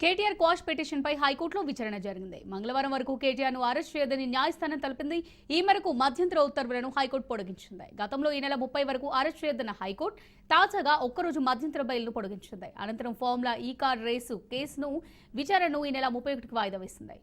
KTR quash petition పై హైకోర్టులో విచారణ జరిగింది. మంగళవారం వరకు కేటీఆర్ ను అరెస్ట్ చేయదని న్యాయస్థానం తెలిపింది. ఈ మేరకు మధ్యంతర ఉత్తర్వులను హైకోర్టు పొడిగించింది. గతంలో ఈ నెల 30 వరకు అరెస్ట్ చేయొద్దన్న హైకోర్టు తాజాగా ఒక్కరోజు మధ్యంతర బెయిల్ను పొడిగించింది. అనంతరం ఫార్ములా ఈ కార్ రేసు కేసును విచారణను ఈ నెల 31కి వాయిదా వేసింది.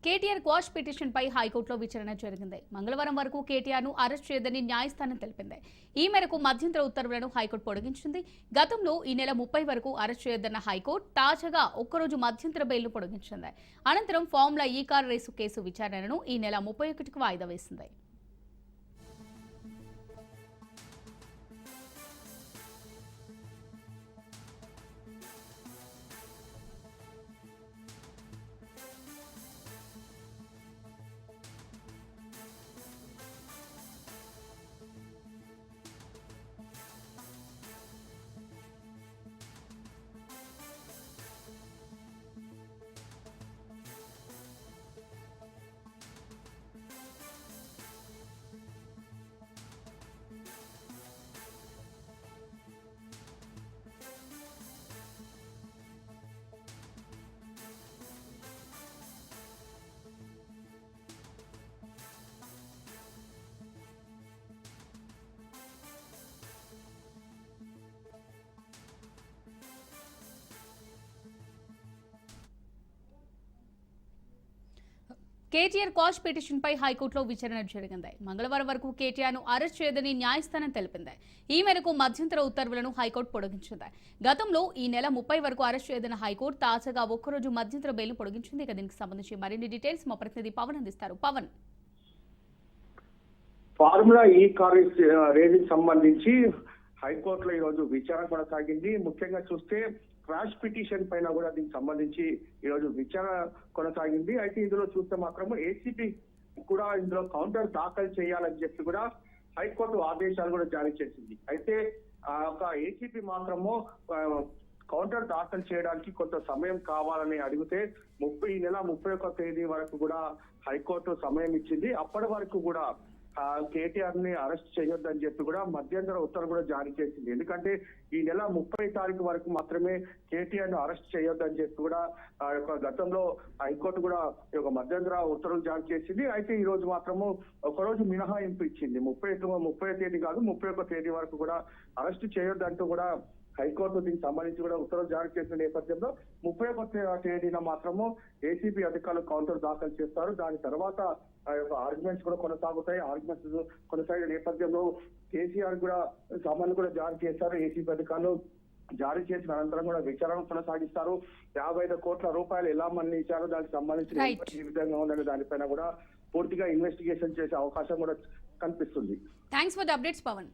కేటీఆర్ క్వాష్ పిటిషన్ పై హైకోర్టులో విచారణ జరిగింది. మంగళవారం వరకు కేటీఆర్ ను అరెస్ట్ చేయదని న్యాయస్థానం తెలిపింది. ఈ మేరకు మధ్యంతర ఉత్తర్వులను హైకోర్టు పొడిగించింది. గతంలో ఈ నెల 30 వరకు అరెస్ట్ చేయొద్దన్న హైకోర్టు తాజాగా ఒక్కరోజు మధ్యంతర బెయిల్ను పొడిగించింది. అనంతరం ఫార్ములా ఈ కార్ రేసు కేసు విచారణను ఈ నెల 31కి వాయిదా వేసింది. కేటీఆర్ క్వాష్ పిటిషన్ పై హైకోర్టులో విచారణ జరిగింది. మంగళవారం వరకు కేటీఆర్ ను అరెస్ట్ చేయదని న్యాయస్థానం తెలిపింది. ఈ మేరకు మధ్యంతర ఉత్తర్వులను హైకోర్టు పొడిగించింది. గతంలో ఈ నెల 30 వరకు అరెస్ట్ చేయదన్న హైకోర్టు తాజాగా ఒక్కరోజు మధ్యంతర బెయిల్ పొడిగించింది. దీనికి సంబంధించి మరిన్ని డీటెయిల్స్ మా ప్రతినిధి పవన్ అందిస్తారు. పవన్, ఫార్ములా ఈ కార్ రేసుకి సంబంధించి హైకోర్టులో ఈ రోజు విచారణ కొనసాగింది. ముఖ్యంగా చూస్తే క్వాష్ పిటిషన్ పైన కూడా దీనికి సంబంధించి ఈ రోజు విచారణ కొనసాగింది. అయితే ఇందులో చూస్తే మాత్రము ఏసీపీ కూడా ఇందులో కౌంటర్ దాఖలు చేయాలని చెప్పి కూడా హైకోర్టు ఆదేశాలు కూడా జారీ చేసింది. అయితే ఒక ఏసీపీ మాత్రము కౌంటర్ దాఖలు చేయడానికి కొంత సమయం కావాలని అడిగితే ఈ నెల 31వ తేదీ వరకు కూడా హైకోర్టు సమయం ఇచ్చింది. అప్పటి వరకు కూడా కేటీఆర్ ని అరెస్ట్ చేయొద్దని చెప్పి కూడా మధ్యంతర ఉత్తర్వు కూడా జారీ చేసింది. ఎందుకంటే ఈ నెల 30 తారీఖు వరకు మాత్రమే కేటీఆర్ ను అరెస్ట్ చేయొద్దని చెప్పి కూడా గతంలో హైకోర్టు కూడా ఒక మధ్యంతర ఉత్తర్వులు జారీ చేసింది. అయితే ఈ రోజు మాత్రము ఒకరోజు మినహాయింపు ఇచ్చింది. 30వ తేదీ కాదు 31వ తేదీ వరకు కూడా అరెస్ట్ చేయొద్దంటూ కూడా హైకోర్టు దీనికి సంబంధించి కూడా ఉత్తర్వులు జారీ చేసిన నేపథ్యంలో 31వ తేదీన మాత్రము ఏసీబీ అధికారులు కౌంటర్ దాఖలు చేస్తారు. దాని తర్వాత ఆర్గ్యుమెంట్స్ కూడా కొనసాగుతాయి. ఆర్గ్యుమెంట్స్ కొనసాగే నేపథ్యంలో కేసీఆర్ కూడా సమన్లు కూడా జారీ చేస్తారు. ఏసీబీ అధికారులు జారీ చేసిన అనంతరం కూడా విచారణ కొనసాగిస్తారు. 55 కోట్ల రూపాయలు ఎలా మళ్లించారో దానికి సంబంధించిన ఈ విధంగా ఉందనే దానిపైన కూడా పూర్తిగా ఇన్వెస్టిగేషన్ చేసే అవకాశం కూడా కనిపిస్తుంది. Thanks for the updates Pawan.